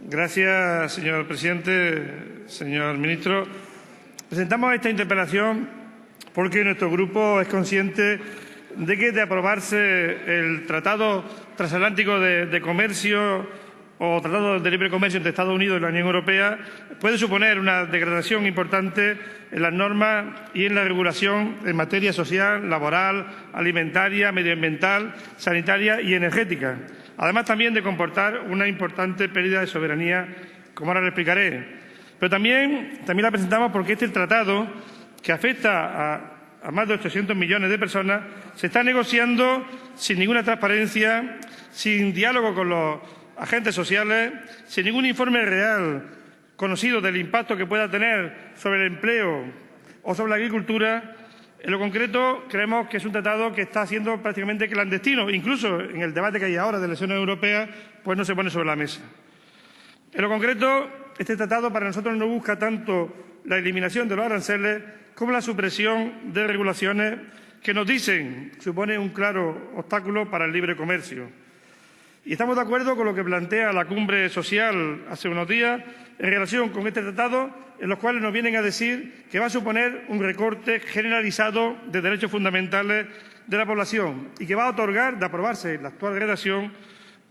Gracias, señor presidente. Señor ministro, presentamos esta interpelación porque nuestro grupo es consciente de que, de aprobarse el Tratado Transatlántico de Comercio o Tratado de Libre Comercio entre Estados Unidos y la Unión Europea, puede suponer una degradación importante en las normas y en la regulación en materia social, laboral, alimentaria, medioambiental, sanitaria y energética. Además, también de comportar una importante pérdida de soberanía, como ahora le explicaré. Pero también la presentamos porque este tratado, que afecta a más de 800 millones de personas, se está negociando sin ninguna transparencia, sin diálogo con los agentes sociales, sin ningún informe real conocido del impacto que pueda tener sobre el empleo o sobre la agricultura. En lo concreto, creemos que es un tratado que está siendo prácticamente clandestino. Incluso en el debate que hay ahora de elecciones europeas, pues no se pone sobre la mesa. En lo concreto, este tratado para nosotros no busca tanto la eliminación de los aranceles como la supresión de regulaciones que nos dicen supone un claro obstáculo para el libre comercio. Y estamos de acuerdo con lo que plantea la cumbre social hace unos días en relación con este tratado, en los cuales nos vienen a decir que va a suponer un recorte generalizado de derechos fundamentales de la población y que va a otorgar, de aprobarse la actual redacción,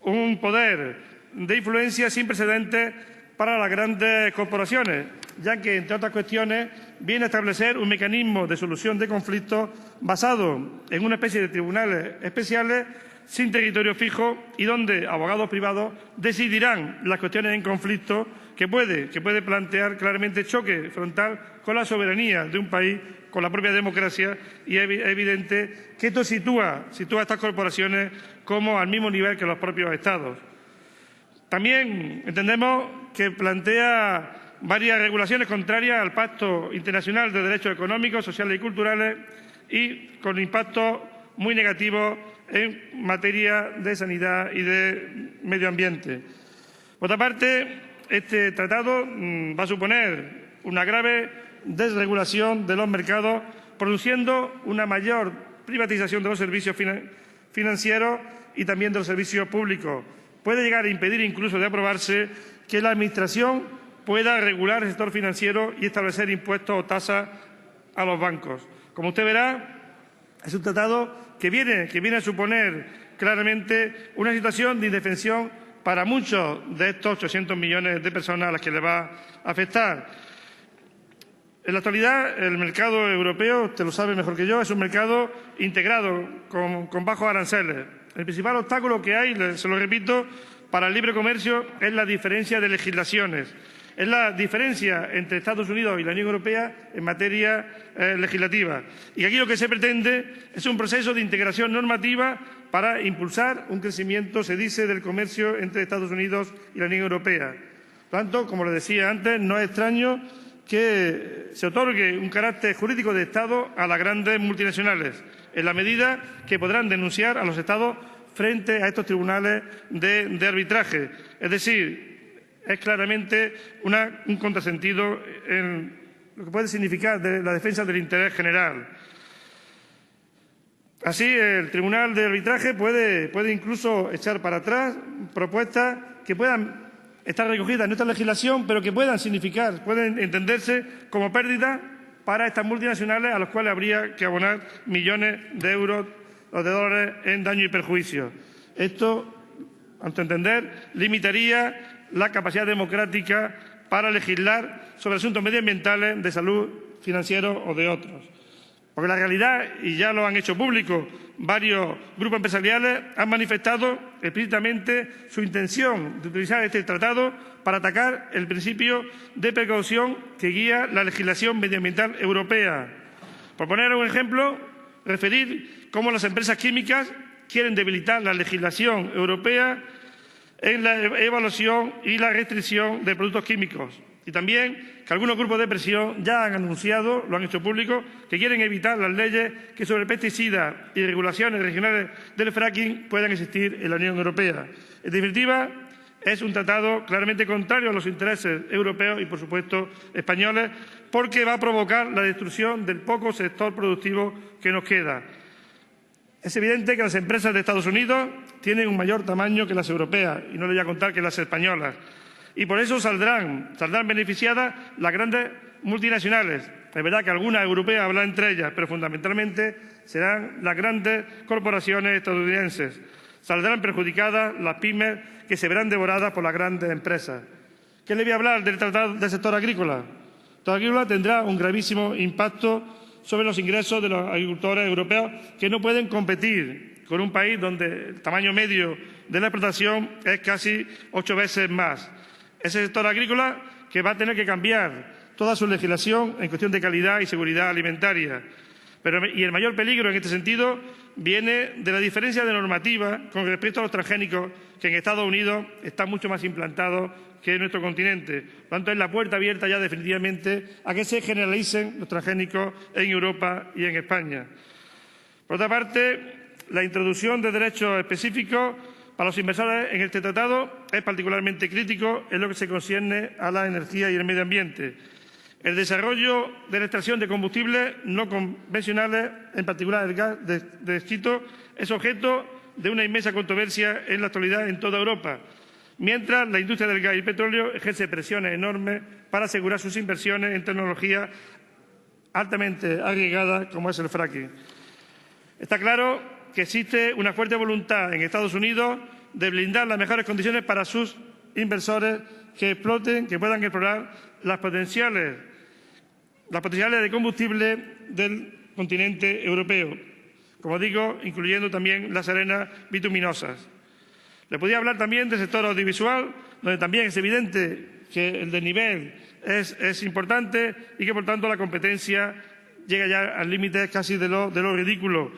un poder de influencia sin precedentes para las grandes corporaciones, ya que, entre otras cuestiones, viene a establecer un mecanismo de solución de conflictos basado en una especie de tribunales especiales sin territorio fijo y donde abogados privados decidirán las cuestiones en conflicto que puede plantear claramente choque frontal con la soberanía de un país, con la propia democracia, y es evidente que esto sitúa a estas corporaciones como al mismo nivel que los propios Estados. También entendemos que plantea varias regulaciones contrarias al Pacto Internacional de Derechos Económicos, Sociales y Culturales y con impactos muy negativos en materia de sanidad y de medio ambiente. Por otra parte, este tratado va a suponer una grave desregulación de los mercados, produciendo una mayor privatización de los servicios financieros y también de los servicios públicos. Puede llegar a impedir, incluso de aprobarse, que la Administración pueda regular el sector financiero y establecer impuestos o tasas a los bancos. Como usted verá, es un tratado que viene a suponer claramente una situación de indefensión para muchos de estos 800 millones de personas a las que le va a afectar. En la actualidad, el mercado europeo, usted lo sabe mejor que yo, es un mercado integrado con bajos aranceles. El principal obstáculo que hay, se lo repito, para el libre comercio es la diferencia de legislaciones. Es la diferencia entre Estados Unidos y la Unión Europea en materia legislativa. Y aquí lo que se pretende es un proceso de integración normativa para impulsar un crecimiento, se dice, del comercio entre Estados Unidos y la Unión Europea. Por tanto, como le decía antes, no es extraño que se otorgue un carácter jurídico de Estado a las grandes multinacionales, en la medida que podrán denunciar a los Estados frente a estos tribunales de arbitraje. Es decir, es claramente un contrasentido en lo que puede significar la defensa del interés general. Así, el Tribunal de Arbitraje puede incluso echar para atrás propuestas que puedan estar recogidas en nuestra legislación, pero que pueden entenderse como pérdida para estas multinacionales a las cuales habría que abonar millones de euros o de dólares en daño y perjuicio. Esto, a nuestro entender, limitaría la capacidad democrática para legislar sobre asuntos medioambientales, de salud, financieros o de otros. Porque la realidad, y ya lo han hecho público varios grupos empresariales, han manifestado explícitamente su intención de utilizar este tratado para atacar el principio de precaución que guía la legislación medioambiental europea. Por poner un ejemplo, referir cómo las empresas químicas quieren debilitar la legislación europea en la evaluación y la restricción de productos químicos. Y también que algunos grupos de presión ya han anunciado, lo han hecho público, que quieren evitar las leyes que sobre pesticidas y regulaciones regionales del fracking puedan existir en la Unión Europea. En definitiva, es un tratado claramente contrario a los intereses europeos y, por supuesto, españoles, porque va a provocar la destrucción del poco sector productivo que nos queda. Es evidente que las empresas de Estados Unidos tienen un mayor tamaño que las europeas, y no le voy a contar que las españolas. Y por eso saldrán beneficiadas las grandes multinacionales. Es verdad que algunas europeas hablan entre ellas, pero fundamentalmente serán las grandes corporaciones estadounidenses. Saldrán perjudicadas las pymes, que se verán devoradas por las grandes empresas. ¿Qué le voy a hablar del Tratado del Sector Agrícola? El sector agrícola tendrá un gravísimo impacto sobre los ingresos de los agricultores europeos, que no pueden competir con un país donde el tamaño medio de la explotación es casi 8 veces más. Ese sector agrícola que va a tener que cambiar toda su legislación en cuestión de calidad y seguridad alimentaria. Y el mayor peligro en este sentido viene de la diferencia de normativa con respecto a los transgénicos, que en Estados Unidos están mucho más implantados que en nuestro continente. Por lo tanto, es la puerta abierta ya definitivamente a que se generalicen los transgénicos en Europa y en España. Por otra parte, la introducción de derechos específicos para los inversores en este tratado es particularmente crítico en lo que se concierne a la energía y el medio ambiente. El desarrollo de la extracción de combustibles no convencionales, en particular el gas de esquisto, es objeto de una inmensa controversia en la actualidad en toda Europa, mientras la industria del gas y petróleo ejerce presiones enormes para asegurar sus inversiones en tecnologías altamente agregadas como es el fracking. Está claro que existe una fuerte voluntad en Estados Unidos de blindar las mejores condiciones para sus inversores que puedan explorar las potenciales de combustible del continente europeo, como digo, incluyendo también las arenas bituminosas. Le podría hablar también del sector audiovisual, donde también es evidente que el desnivel es importante y que, por tanto, la competencia llega ya al límite casi de lo ridículo,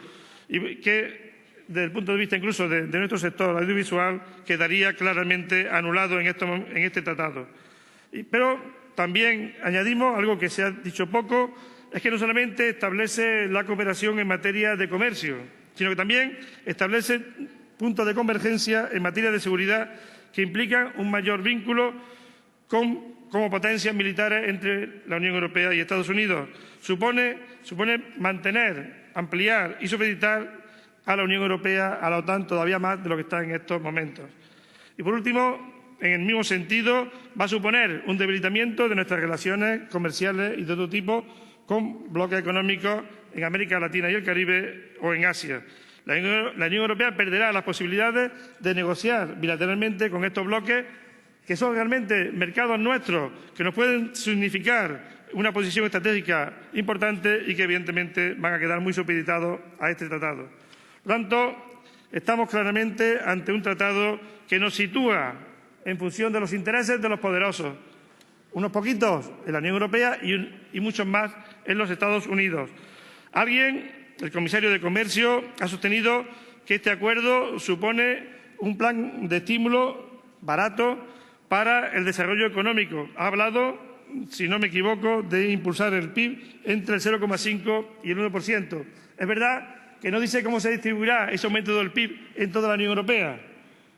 y que, desde el punto de vista incluso de nuestro sector audiovisual, quedaría claramente anulado en este tratado. Pero también añadimos algo que se ha dicho poco, es que no solamente establece la cooperación en materia de comercio, sino que también establece puntos de convergencia en materia de seguridad que implican un mayor vínculo como potencias militares entre la Unión Europea y Estados Unidos. Supone mantener, ampliar y supeditar a la Unión Europea, a la OTAN, todavía más de lo que está en estos momentos. Y, por último, en el mismo sentido, va a suponer un debilitamiento de nuestras relaciones comerciales y de otro tipo con bloques económicos en América Latina y el Caribe o en Asia. La Unión Europea perderá las posibilidades de negociar bilateralmente con estos bloques, que son realmente mercados nuestros, que nos pueden significar una posición estratégica importante y que, evidentemente, van a quedar muy supeditados a este tratado. Por lo tanto, estamos claramente ante un tratado que nos sitúa en función de los intereses de los poderosos, unos poquitos en la Unión Europea y muchos más en los Estados Unidos. El comisario de Comercio, ha sostenido que este acuerdo supone un plan de estímulo barato para el desarrollo económico. Ha hablado, si no me equivoco, de impulsar el PIB entre el 0,5 y el 1%. Es verdad que no dice cómo se distribuirá ese aumento del PIB en toda la Unión Europea,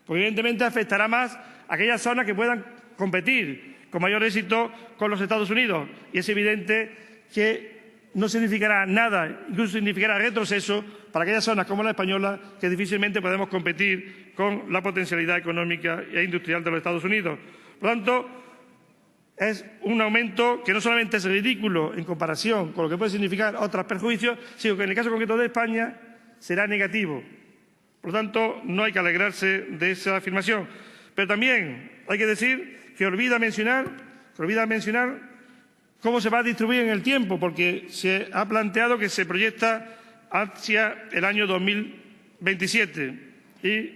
porque evidentemente afectará más a aquellas zonas que puedan competir con mayor éxito con los Estados Unidos. Y es evidente que no significará nada, incluso significará retroceso para aquellas zonas como la española, que difícilmente podemos competir con la potencialidad económica e industrial de los Estados Unidos. Por lo tanto, es un aumento que no solamente es ridículo en comparación con lo que puede significar otros perjuicios, sino que en el caso concreto de España será negativo. Por lo tanto, no hay que alegrarse de esa afirmación. Pero también hay que decir que olvida mencionar cómo se va a distribuir en el tiempo, porque se ha planteado que se proyecta hacia el año 2027 y,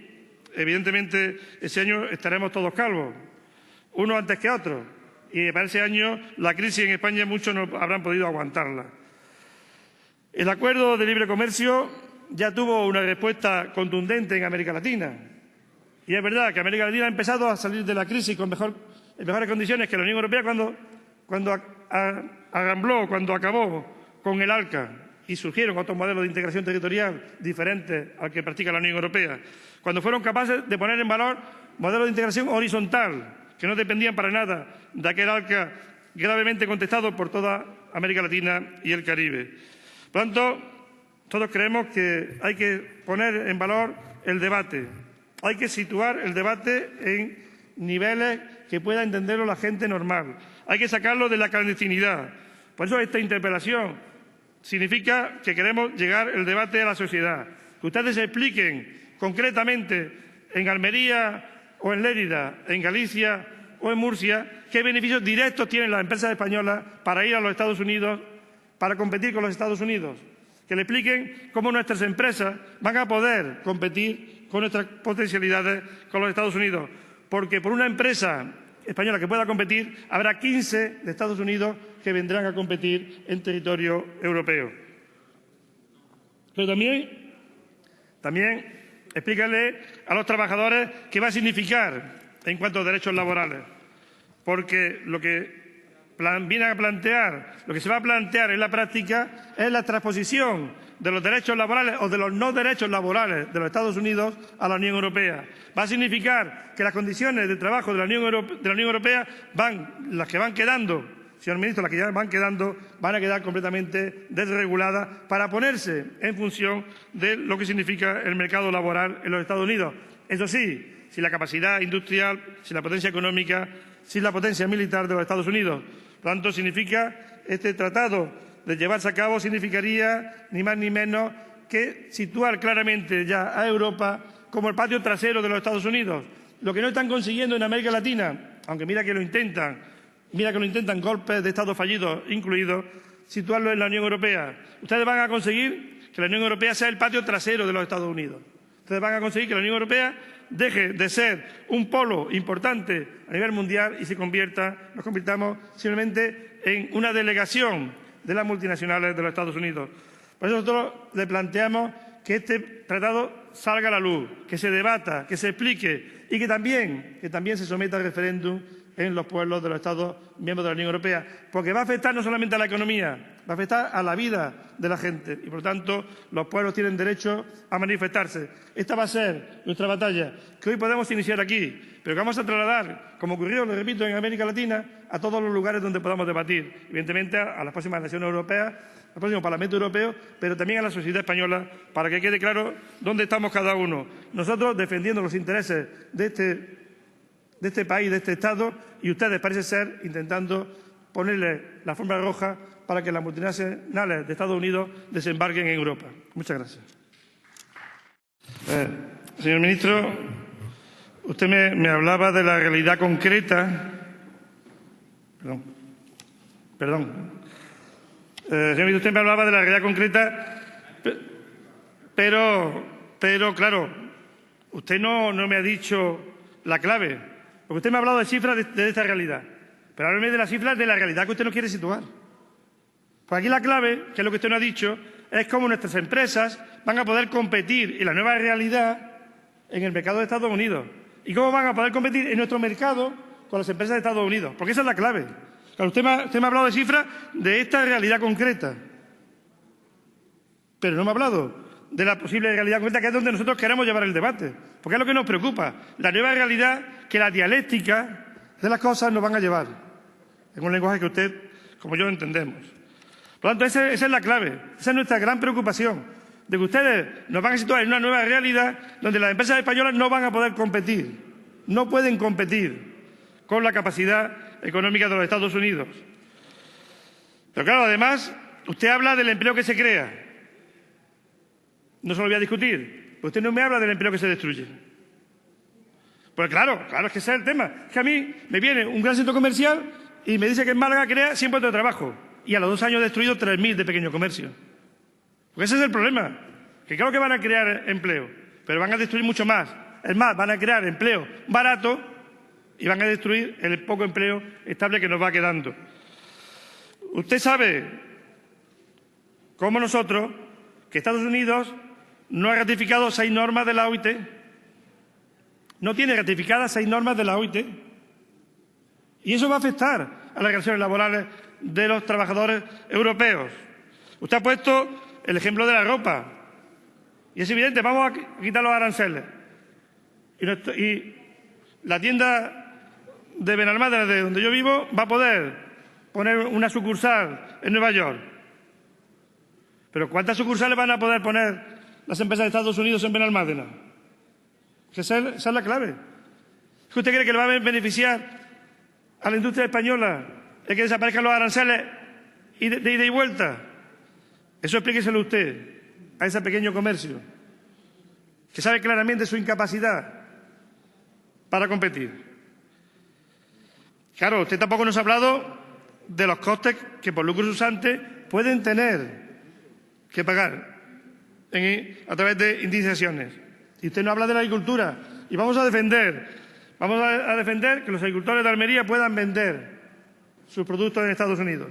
evidentemente, ese año estaremos todos calvos, unos antes que otros, y para ese año la crisis en España muchos no habrán podido aguantarla. El acuerdo de libre comercio ya tuvo una respuesta contundente en América Latina, y es verdad que América Latina ha empezado a salir de la crisis en mejores condiciones que la Unión Europea cuando acabó con el ALCA y surgieron otros modelos de integración territorial diferentes al que practica la Unión Europea, cuando fueron capaces de poner en valor modelos de integración horizontal que no dependían para nada de aquel ALCA gravemente contestado por toda América Latina y el Caribe. Por lo tanto, todos creemos que hay que poner en valor el debate, hay que situar el debate en niveles que pueda entenderlo la gente normal. Hay que sacarlo de la clandestinidad. Por eso esta interpelación significa que queremos llegar el debate a la sociedad. Que ustedes expliquen concretamente en Almería o en Lérida, en Galicia o en Murcia, qué beneficios directos tienen las empresas españolas para ir a los Estados Unidos, para competir con los Estados Unidos. Que le expliquen cómo nuestras empresas van a poder competir con nuestras potencialidades con los Estados Unidos. Porque por una empresa española que pueda competir, habrá 15 de Estados Unidos que vendrán a competir en territorio europeo. Pero también explícale a los trabajadores qué va a significar en cuanto a derechos laborales. Porque lo que viene a plantear, lo que se va a plantear en la práctica es la transposición de los derechos laborales o de los no derechos laborales de los Estados Unidos a la Unión Europea. Va a significar que las condiciones de trabajo de la Unión Europea las que van quedando, señor ministro, las que ya van quedando, van a quedar completamente desreguladas para ponerse en función de lo que significa el mercado laboral en los Estados Unidos. Eso sí, sin la capacidad industrial, sin la potencia económica, sin la potencia militar de los Estados Unidos. Por lo tanto, este tratado de llevarse a cabo significaría ni más ni menos que situar claramente ya a Europa como el patio trasero de los Estados Unidos. Lo que no están consiguiendo en América Latina, aunque mira que lo intentan golpes de Estado fallidos incluidos, situarlo en la Unión Europea. Ustedes van a conseguir que la Unión Europea sea el patio trasero de los Estados Unidos. Ustedes van a conseguir que la Unión Europea deje de ser un polo importante a nivel mundial y nos convirtamos simplemente en una delegación de las multinacionales de los Estados Unidos. Por eso nosotros le planteamos que este tratado salga a la luz, que se debata, que se explique y que también se someta al referéndum en los pueblos de los Estados miembros de la Unión Europea, porque va a afectar no solamente a la economía, va a afectar a la vida de la gente y, por lo tanto, los pueblos tienen derecho a manifestarse. Esta va a ser nuestra batalla, que hoy podemos iniciar aquí, pero que vamos a trasladar, como ocurrió, le repito, en América Latina, a todos los lugares donde podamos debatir, evidentemente a las próximas naciones europeas, al próximo Parlamento Europeo, pero también a la sociedad española, para que quede claro dónde estamos cada uno. Nosotros defendiendo los intereses de este país, de este Estado, y ustedes, parece ser, intentando ponerle la alfombra roja para que las multinacionales de Estados Unidos desembarquen en Europa. Muchas gracias. Señor ministro, usted me hablaba de la realidad concreta. Perdón. Señor ministro, usted me hablaba de la realidad concreta, pero claro, usted no me ha dicho la clave. Porque usted me ha hablado de cifras de esta realidad, pero hábleme de las cifras de la realidad que usted no quiere situar. Pues aquí la clave, que es lo que usted no ha dicho, es cómo nuestras empresas van a poder competir en la nueva realidad en el mercado de Estados Unidos. Y cómo van a poder competir en nuestro mercado con las empresas de Estados Unidos. Porque esa es la clave. Claro, usted me ha hablado de cifras de esta realidad concreta, pero no me ha hablado de la posible realidad concreta, que es donde nosotros queremos llevar el debate. Porque es lo que nos preocupa, la nueva realidad que la dialéctica de las cosas nos van a llevar, en un lenguaje que usted, como yo, entendemos. Por lo tanto, esa es la clave, esa es nuestra gran preocupación, de que ustedes nos van a situar en una nueva realidad donde las empresas españolas no van a poder competir, no pueden competir con la capacidad económica de los Estados Unidos. Pero claro, además, usted habla del empleo que se crea. No se lo voy a discutir. Usted no me habla del empleo que se destruye. Pues claro, es que ese es el tema. Es que a mí me viene un gran centro comercial y me dice que en Málaga crea 100 puestos de trabajo. Y a los 2 años ha destruido 3.000 de pequeño comercio. Porque ese es el problema. Que claro que van a crear empleo, pero van a destruir mucho más. Es más, van a crear empleo barato y van a destruir el poco empleo estable que nos va quedando. Usted sabe, como nosotros, que Estados Unidos no ha ratificado 6 normas de la OIT. No tiene ratificadas 6 normas de la OIT. Y eso va a afectar a las relaciones laborales de los trabajadores europeos. Usted ha puesto el ejemplo de la ropa. Y es evidente, vamos a quitar los aranceles. Y la tienda de Benalmádena, de donde yo vivo, va a poder poner una sucursal en Nueva York. Pero ¿cuántas sucursales van a poder poner las empresas de Estados Unidos en Benalmádena? Esa es la clave. ¿Es que usted cree que le va a beneficiar a la industria española el que desaparezcan los aranceles de ida y vuelta? Eso explíqueselo usted a ese pequeño comercio, que sabe claramente su incapacidad para competir. Claro, usted tampoco nos ha hablado de los costes que por lucro usante pueden tener que pagar a través de indemnizaciones. Y usted no habla de la agricultura. Y vamos a defender que los agricultores de Almería puedan vender sus productos en Estados Unidos.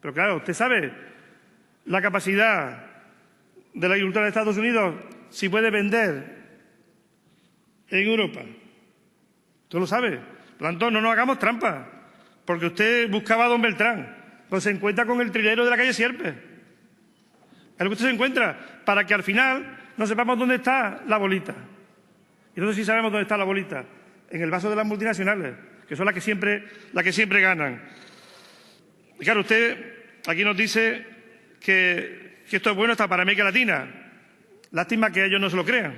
Pero claro, usted sabe la capacidad del agricultor de Estados Unidos si puede vender en Europa. Usted lo sabe. Por lo tanto, no nos hagamos trampa, porque usted buscaba a don Beltrán, pues se encuentra con el trilero de la calle Sierpes. Es lo que usted se encuentra, para que al final no sepamos dónde está la bolita. Y nosotros sí sabemos dónde está la bolita, en el vaso de las multinacionales, que son las que siempre ganan. Y claro, usted aquí nos dice que esto es bueno hasta para América Latina. Lástima que ellos no se lo crean.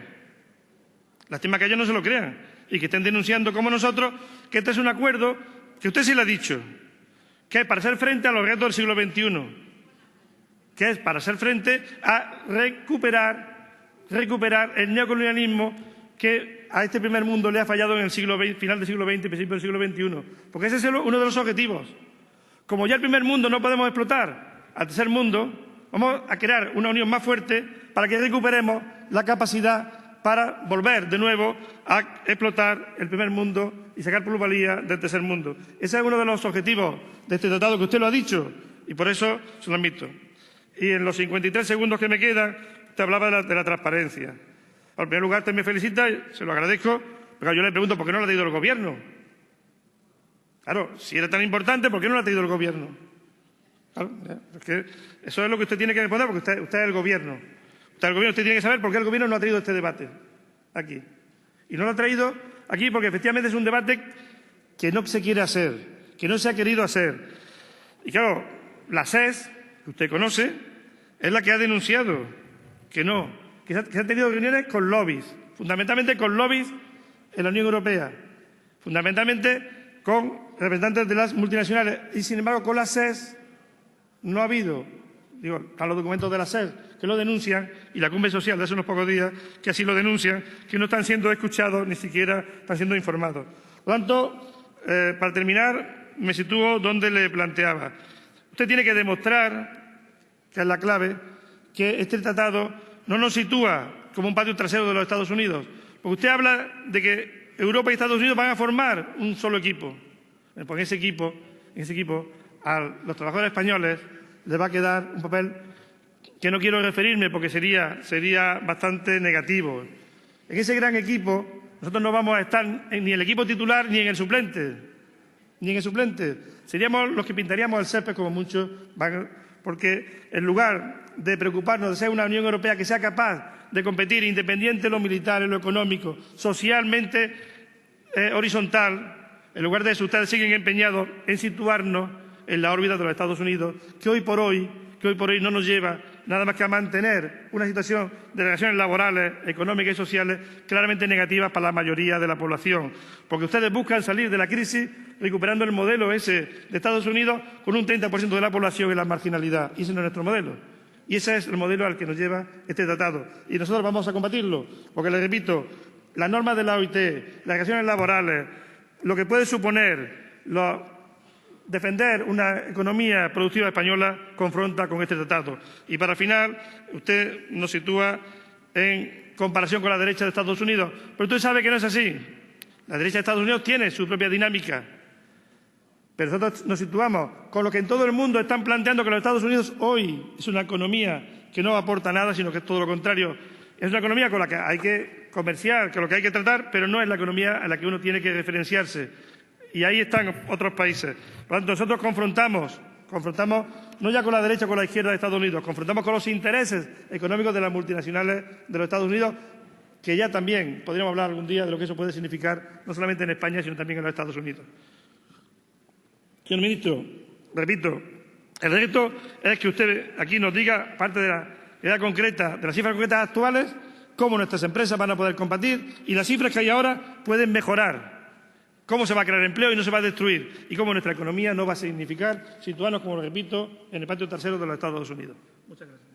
Lástima que ellos no se lo crean y que estén denunciando como nosotros que este es un acuerdo que usted sí lo ha dicho, que es para hacer frente a los retos del siglo XXI, que es para hacer frente a recuperar el neocolonialismo que a este primer mundo le ha fallado en el final del siglo XX y principio del siglo XXI. Porque ese es uno de los objetivos. Como ya el primer mundo no podemos explotar al tercer mundo, vamos a crear una unión más fuerte para que recuperemos la capacidad para volver de nuevo a explotar el primer mundo y sacar plusvalía del tercer mundo. Ese es uno de los objetivos de este tratado, que usted lo ha dicho, y por eso se lo admito. Y en los 53 segundos que me quedan, usted hablaba de la transparencia. En primer lugar, usted me felicita, y se lo agradezco, pero yo le pregunto por qué no lo ha traído el Gobierno. Claro, si era tan importante, ¿por qué no lo ha traído el Gobierno? Claro, porque eso es lo que usted tiene que responder, porque usted es el Gobierno. Usted tiene que saber por qué el Gobierno no ha traído este debate aquí. Y no lo ha traído aquí porque efectivamente es un debate que no se quiere hacer, que no se ha querido hacer. Y claro, la SES, que usted conoce, es la que ha denunciado que se han tenido reuniones con lobbies, fundamentalmente con lobbies en la Unión Europea, fundamentalmente con representantes de las multinacionales. Y sin embargo, con la SES no ha habido, están los documentos de la SES que lo denuncian, y la cumbre social de hace unos pocos días que así lo denuncian, que no están siendo escuchados, ni siquiera están siendo informados. Por lo tanto, para terminar, me sitúo donde le planteaba. Usted tiene que demostrar, que es la clave, que este tratado no nos sitúa como un patio trasero de los Estados Unidos. Porque usted habla de que Europa y Estados Unidos van a formar un solo equipo. Pues en ese equipo, a los trabajadores españoles les va a quedar un papel que no quiero referirme porque sería bastante negativo. En ese gran equipo nosotros no vamos a estar ni en el equipo titular ni en el suplente. Seríamos los que pintaríamos el césped como muchos, porque en lugar de preocuparnos de ser una Unión Europea que sea capaz de competir independiente de lo militar, en lo económico, socialmente horizontal, en lugar de eso ustedes siguen empeñados en situarnos en la órbita de los Estados Unidos, que hoy por hoy no nos lleva nada más que a mantener una situación de relaciones laborales, económicas y sociales claramente negativas para la mayoría de la población. Porque ustedes buscan salir de la crisis recuperando el modelo ese de Estados Unidos con un 30% de la población en la marginalidad. Y ese no es nuestro modelo. Y ese es el modelo al que nos lleva este tratado. Y nosotros vamos a combatirlo, porque, les repito, las normas de la OIT, las relaciones laborales, lo que puede suponer defender una economía productiva española confronta con este tratado. Y para final, usted nos sitúa en comparación con la derecha de Estados Unidos. Pero usted sabe que no es así. La derecha de Estados Unidos tiene su propia dinámica. Pero nosotros nos situamos con lo que en todo el mundo están planteando, que los Estados Unidos hoy es una economía que no aporta nada, sino que es todo lo contrario. Es una economía con la que hay que comerciar, con la que hay que tratar, pero no es la economía a la que uno tiene que referenciarse. Y ahí están otros países. Por lo tanto, nosotros confrontamos no ya con la derecha o con la izquierda de Estados Unidos, confrontamos con los intereses económicos de las multinacionales de los Estados Unidos, que ya también podríamos hablar algún día de lo que eso puede significar, no solamente en España, sino también en los Estados Unidos. Señor ministro, repito, el reto es que usted aquí nos diga parte de la idea concreta, de las cifras concretas actuales cómo nuestras empresas van a poder competir y las cifras que hay ahora pueden mejorar. Cómo se va a crear empleo y no se va a destruir. Y cómo nuestra economía no va a significar situarnos, como repito, en el patio trasero de los Estados Unidos. Muchas gracias.